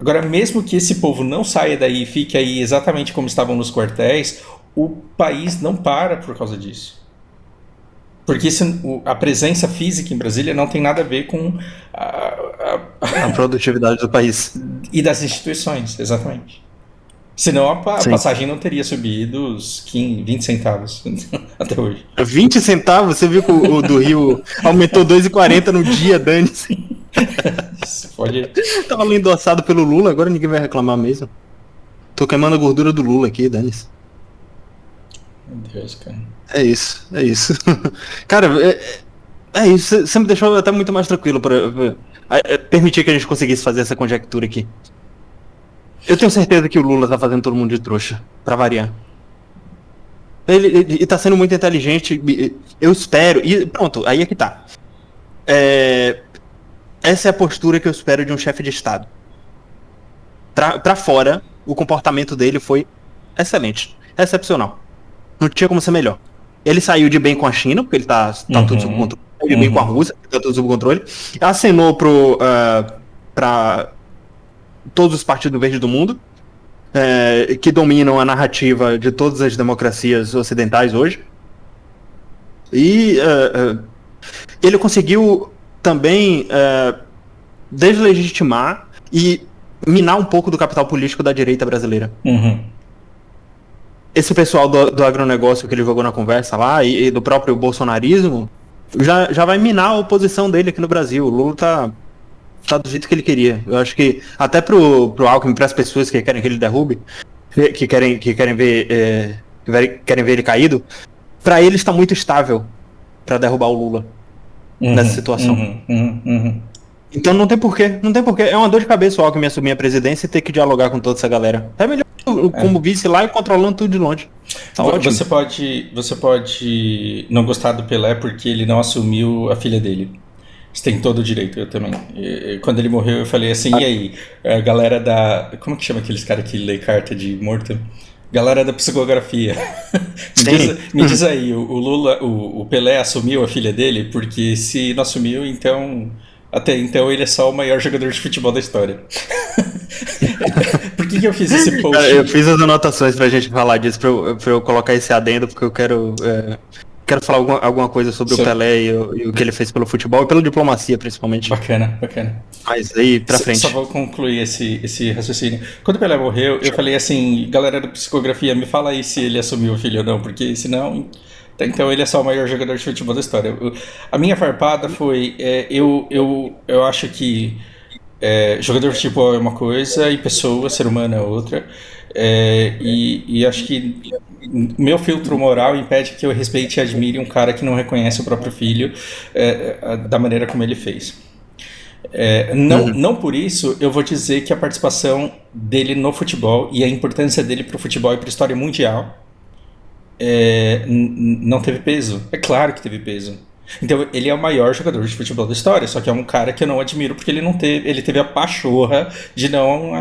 Agora, mesmo que esse povo não saia daí e fique aí exatamente como estavam nos quartéis, o país não para por causa disso. Porque a presença física em Brasília não tem nada a ver com a produtividade do país. E das instituições, exatamente. Senão a passagem não teria subido os 20 centavos até hoje. 20 centavos? Você viu que o do Rio aumentou 2,40 no dia, dane-se. Pode... Tava ali endossado pelo Lula, agora ninguém vai reclamar mesmo. Tô queimando a gordura do Lula aqui, dane-se. Meu Deus, cara. É isso. Cara, é isso. Você me deixou até muito mais tranquilo pra permitir que a gente conseguisse fazer essa conjectura aqui. Eu tenho certeza que o Lula tá fazendo todo mundo de trouxa, pra variar. Ele tá sendo muito inteligente, eu espero, e pronto, aí é que tá. Essa é a postura que eu espero de um chefe de Estado. Pra fora, o comportamento dele foi excelente, excepcional. Não tinha como ser melhor. Ele saiu de bem com a China, porque ele tá tudo sob controle, saiu de bem com a Rússia, porque tá tudo sob controle, acenou pra todos os partidos verdes do mundo, que dominam a narrativa de todas as democracias ocidentais hoje. E ele conseguiu também deslegitimar e minar um pouco do capital político da direita brasileira. Esse pessoal do agronegócio que ele jogou na conversa lá, e do próprio bolsonarismo, já vai minar a oposição dele aqui no Brasil. O Lula tá do jeito que ele queria. Eu acho que até pro Alckmin, para as pessoas que querem que ele derrube, que querem ver ele caído, para ele está muito estável para derrubar o Lula nessa situação. Então não tem porquê. É uma dor de cabeça o Alckmin assumir a presidência e ter que dialogar com toda essa galera. É melhor como vice lá e controlando tudo de longe. Tá ótimo. Você pode não gostar do Pelé porque ele não assumiu a filha dele. Você tem todo o direito, eu também. Quando ele morreu, eu falei assim, e aí? A galera da... Como que chama aqueles caras que lê carta de morto? Galera da psicografia. Me diz aí, o Lula, o Pelé assumiu a filha dele? Porque se não assumiu, então. Até então ele é só o maior jogador de futebol da história. Por que eu fiz esse post? Eu fiz as anotações pra gente falar disso, pra eu colocar esse adendo, porque eu quero falar alguma coisa sobre o Pelé e o que ele fez pelo futebol e pela diplomacia, principalmente. Bacana. Mas aí, pra frente. Só vou concluir esse raciocínio. Quando o Pelé morreu, eu falei assim, galera da psicografia, me fala aí se ele assumiu o filho ou não, porque senão... Então ele é só o maior jogador de futebol da história. A minha farpada foi... eu acho que jogador de futebol é uma coisa e pessoa, ser humano é outra. E acho que meu filtro moral impede que eu respeite e admire um cara que não reconhece o próprio filho da maneira como ele fez. Não por isso eu vou dizer que a participação dele no futebol e a importância dele para o futebol e para a história mundial não teve peso. É claro que teve peso. Então ele é o maior jogador de futebol da história, só que é um cara que eu não admiro porque ele teve a pachorra de não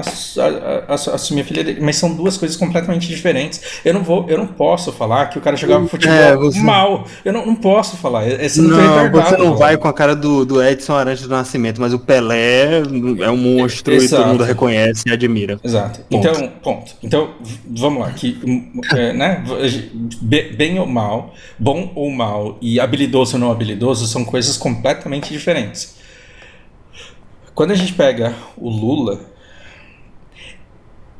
assumir a filha dele. Mas são duas coisas completamente diferentes. Eu não posso falar que o cara jogava futebol mal. Eu não posso falar. Você não vai com a cara do Edson Arantes do Nascimento, mas o Pelé é um monstro. Exato. E todo mundo reconhece e admira. Exato. Ponto. Então, vamos lá. Né? Bem ou mal, bom ou mal e habilidoso ou não habilidoso são coisas completamente diferentes. Quando a gente pega o Lula,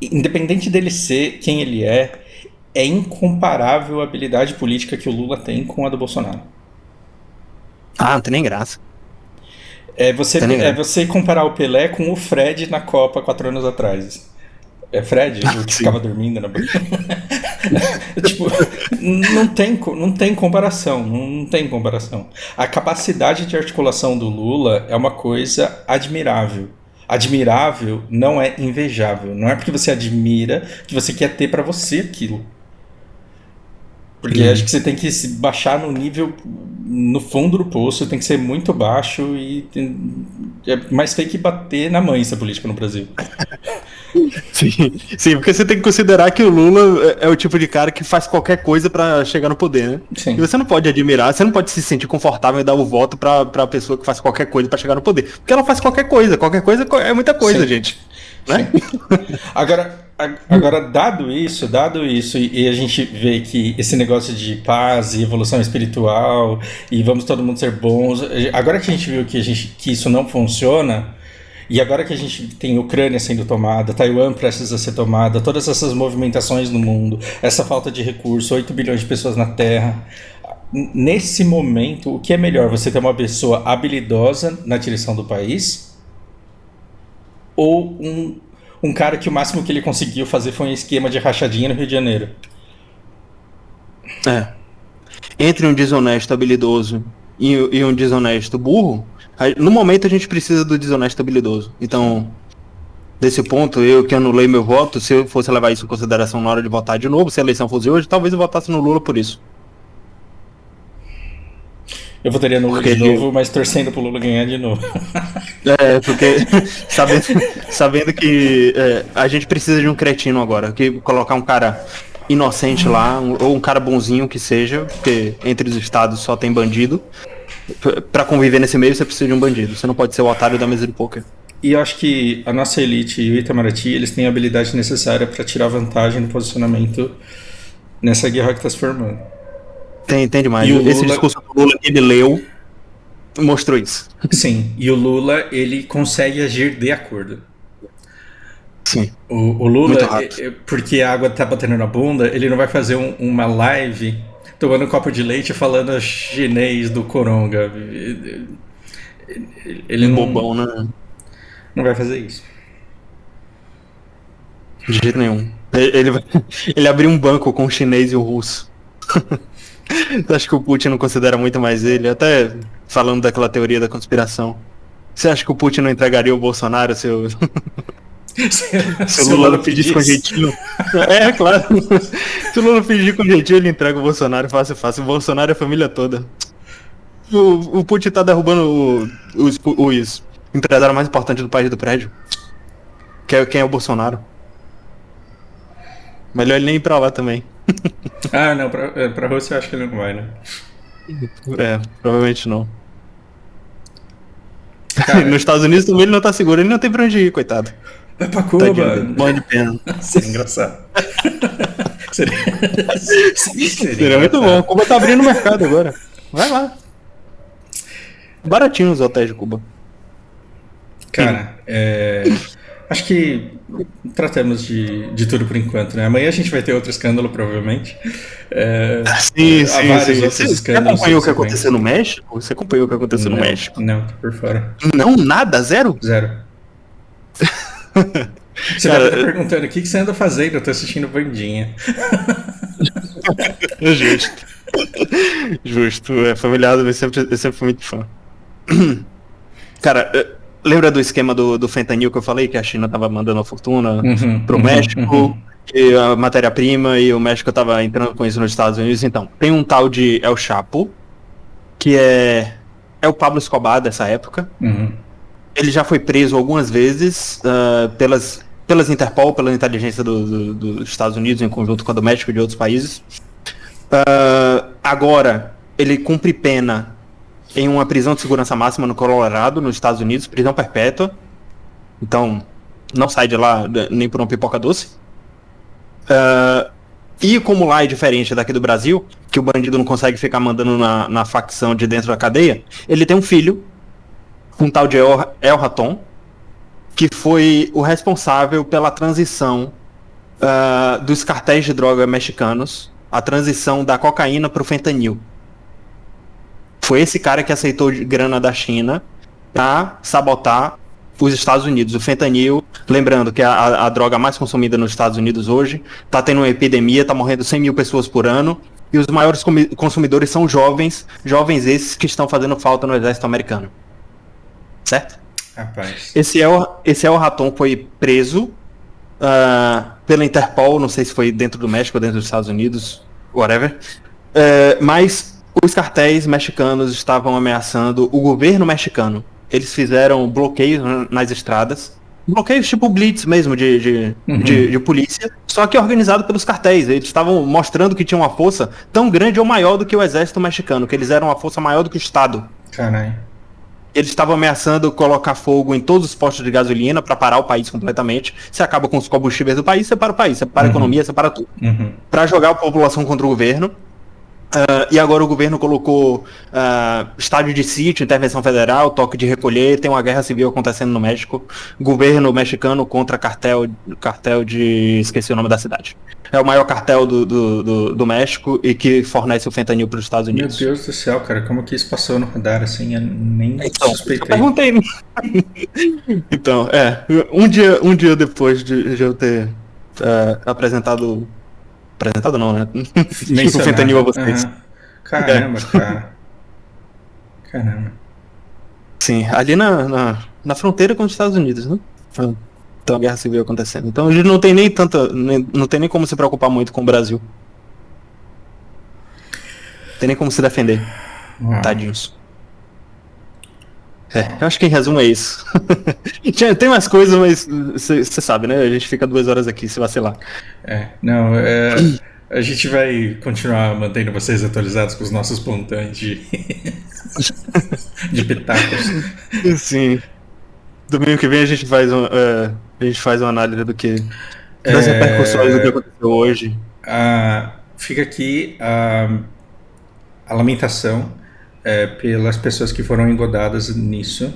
independente dele ser quem ele é incomparável a habilidade política que o Lula tem com a do Bolsonaro. Não tem nem graça. Você comparar o Pelé com o Fred na Copa 4 anos atrás. Fred, o que ficava dormindo na tipo, não tem comparação. Não tem comparação. A capacidade de articulação do Lula é uma coisa admirável. Admirável não é invejável. Não é porque você admira que você quer ter pra você aquilo. Porque acho que você tem que se baixar no nível, no fundo do poço, tem que ser muito baixo e é mais feio que bater na mãe essa política no Brasil. Sim, porque você tem que considerar que o Lula é o tipo de cara que faz qualquer coisa pra chegar no poder, né? Sim. E você não pode admirar, você não pode se sentir confortável em dar o voto pra pessoa que faz qualquer coisa pra chegar no poder. Porque ela faz qualquer coisa é muita coisa, sim, gente. Né? Agora, dado isso, e a gente vê que esse negócio de paz e evolução espiritual, e vamos todo mundo ser bons, agora que a gente viu que isso não funciona, e agora que a gente tem Ucrânia sendo tomada, Taiwan prestes a ser tomada, todas essas movimentações no mundo, essa falta de recurso, 8 bilhões de pessoas na Terra, nesse momento, o que é melhor? Você ter uma pessoa habilidosa na direção do país ou um cara que o máximo que ele conseguiu fazer foi um esquema de rachadinha no Rio de Janeiro? Entre um desonesto habilidoso e um desonesto burro, no momento a gente precisa do desonesto habilidoso. Então, desse ponto, eu que anulei meu voto, se eu fosse levar isso em consideração na hora de votar de novo, se a eleição fosse hoje, talvez eu votasse no Lula por isso. Eu votaria no Lula de novo, mas torcendo pro Lula ganhar de novo. Porque sabendo que a gente precisa de um cretino agora, que colocar um cara inocente lá, ou um cara bonzinho que seja, porque entre os estados só tem bandido. Pra conviver nesse meio você precisa de um bandido, você não pode ser o otário da mesa de pôquer. E eu acho que a nossa elite e o Itamaraty, eles têm a habilidade necessária para tirar vantagem no posicionamento nessa guerra que está se formando. Tem demais. Esse discurso do Lula que ele leu mostrou isso. Sim, e o Lula, ele consegue agir de acordo. Sim. O Lula, porque a água tá batendo na bunda, ele não vai fazer uma live tomando um copo de leite falando chinês do Coronga. Ele não... Bobão, né? Não vai fazer isso. De jeito nenhum. Ele abriu um banco com o chinês e o russo. Acho que o Putin não considera muito mais ele, até falando daquela teoria da conspiração. Você acha que o Putin não entregaria o Bolsonaro se o Lula pedisse com jeitinho? Claro. Se o Lula pedir com jeitinho, ele entrega o Bolsonaro fácil. O Bolsonaro é a família toda. O Putin tá derrubando os empresários mais importantes do país do prédio. Quem é o Bolsonaro? Melhor ele nem ir pra lá também. Ah, não, pra Rússia eu acho que ele não vai, né? Provavelmente não. Cara, Nos Estados Unidos também ele não tá seguro, ele não tem pra onde ir, coitado. vai pra Cuba. Morre de pena. Seria engraçado. Seria muito bom. Cuba tá abrindo o mercado agora. Vai lá. Baratinho os hotéis de Cuba. Cara, acho que tratamos de tudo por enquanto, né? Amanhã a gente vai ter outro escândalo, provavelmente. Sim. Outros Você acompanhou o que aconteceu no México? Você acompanhou o que aconteceu no México? Não, tô por fora. Não, nada? Zero? Zero. Você deve estar perguntando, o que você anda fazendo? Eu tô assistindo Bandinha. Justo. Familiado, eu sempre fui muito fã. Cara, lembra do esquema do fentanil que eu falei? Que a China tava mandando a fortuna pro México, e a matéria-prima, e o México tava entrando com isso nos Estados Unidos. Então, tem um tal de El Chapo, que é o Pablo Escobar dessa época. Ele já foi preso algumas vezes pelas Interpol, pela inteligência dos Estados Unidos, em conjunto com a do México e de outros países. Agora, ele cumpre pena em uma prisão de segurança máxima no Colorado, nos Estados Unidos, prisão perpétua. Então, não sai de lá nem por uma pipoca doce. E como lá é diferente daqui do Brasil, que o bandido não consegue ficar mandando na facção de dentro da cadeia, ele tem um filho, um tal de El Raton, que foi o responsável pela transição dos cartéis de droga mexicanos, a transição da cocaína para o fentanil. Foi esse cara que aceitou grana da China para sabotar os Estados Unidos. O fentanil, lembrando que é a droga mais consumida nos Estados Unidos hoje, está tendo uma epidemia, está morrendo 100 mil pessoas por ano, e os maiores consumidores são jovens esses que estão fazendo falta no exército americano. Certo? Rapaz. Esse El Raton foi preso pela Interpol, não sei se foi dentro do México ou dentro dos Estados Unidos, whatever, mas os cartéis mexicanos estavam ameaçando o governo mexicano. Eles fizeram bloqueios nas estradas, bloqueios tipo blitz mesmo de polícia, só que organizado pelos cartéis. Eles estavam mostrando que tinham uma força tão grande ou maior do que o exército mexicano, que eles eram uma força maior do que o Estado. Caralho. Eles estavam ameaçando colocar fogo em todos os postos de gasolina para parar o país completamente. Você acaba com os combustíveis do país, separa o país, separa a economia, separa tudo. Para jogar a população contra o governo. E agora o governo colocou estádio de sítio, intervenção federal, toque de recolher, tem uma guerra civil acontecendo no México. Governo mexicano contra cartel de... esqueci o nome da cidade. É o maior cartel do México e que fornece o fentanil para os Estados Unidos. Meu Deus do céu, cara, como que isso passou no radar assim? Eu nem suspeitei. Eu perguntei. Então, um dia depois de eu ter apresentado não, né? O fentanil a vocês. Caramba, cara. Caramba. Sim, ali na fronteira com os Estados Unidos, né? Então a guerra civil acontecendo. Então a gente não tem não tem nem como se preocupar muito com o Brasil. Não tem nem como se defender. Tadinhos. Eu acho que em resumo é isso. Tem mais coisas, mas você sabe, né? A gente fica 2 horas aqui se vacilar. A gente vai continuar mantendo vocês atualizados com os nossos pontões de pitacos. Sim. Domingo que vem a gente faz uma análise das repercussões do que aconteceu hoje. Fica aqui a lamentação pelas pessoas que foram engodadas nisso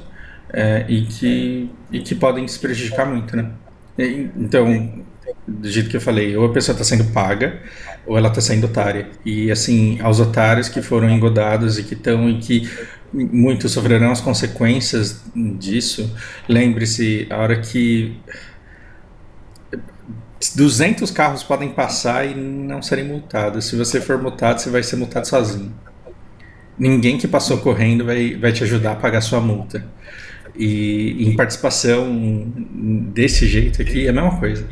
e que podem se prejudicar muito, né? Então, do jeito que eu falei, ou a pessoa está sendo paga ou ela está sendo otária. E assim, aos otários que foram engodados e que muitos sofrerão as consequências disso, lembre-se, a hora que 200 carros podem passar e não serem multados. Se você for multado, você vai ser multado sozinho. Ninguém que passou correndo vai te ajudar a pagar sua multa. E em participação desse jeito aqui é a mesma coisa.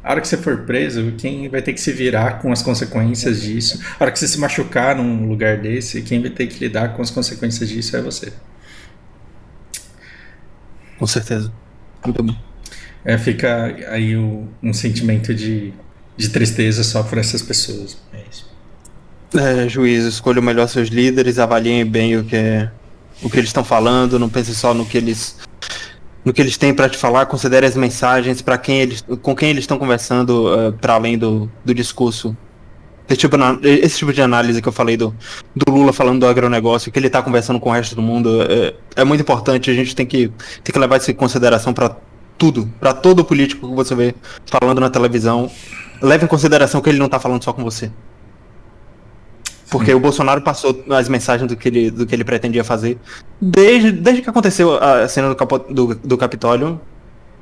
A hora que você for preso, quem vai ter que se virar com as consequências disso? A hora que você se machucar num lugar desse, quem vai ter que lidar com as consequências disso é você. Com certeza. Muito bom. Fica aí um sentimento de de tristeza só por essas pessoas. É isso. Juízo, escolham melhor seus líderes, avaliem bem o que eles estão falando, não pense só no que eles têm para te falar, considere as mensagens com quem eles estão conversando, para além do discurso. Esse tipo de análise que eu falei do Lula falando do agronegócio, que ele está conversando com o resto do mundo, é muito importante. A gente tem que levar isso em consideração para tudo, para todo político que você vê falando na televisão. Leve em consideração que ele não está falando só com você. Porque o Bolsonaro passou as mensagens do que ele pretendia fazer. Desde que aconteceu a cena do Capitólio,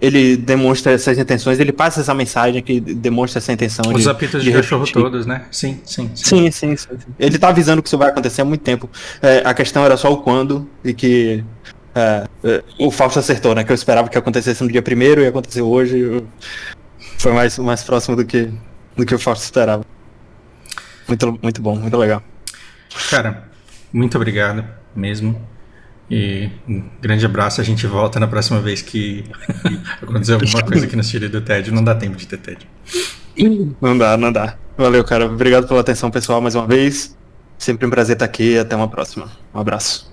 ele demonstra essas intenções, ele passa essa mensagem que demonstra essa intenção. Os apitos de cachorro todos, né? Sim. Sim. Ele tá avisando que isso vai acontecer há muito tempo. A questão era só o quando, e que o Fausto acertou, né? Que eu esperava que acontecesse no dia 1º e aconteceu hoje. Foi mais próximo do que o Fausto esperava. Muito, muito bom, muito legal. Cara, muito obrigado mesmo. E um grande abraço. A gente volta na próxima vez que acontecer alguma coisa que nos tire do tédio. Não dá tempo de ter tédio. Não dá. Valeu, cara. Obrigado pela atenção, pessoal, mais uma vez. Sempre um prazer estar aqui. Até uma próxima. Um abraço.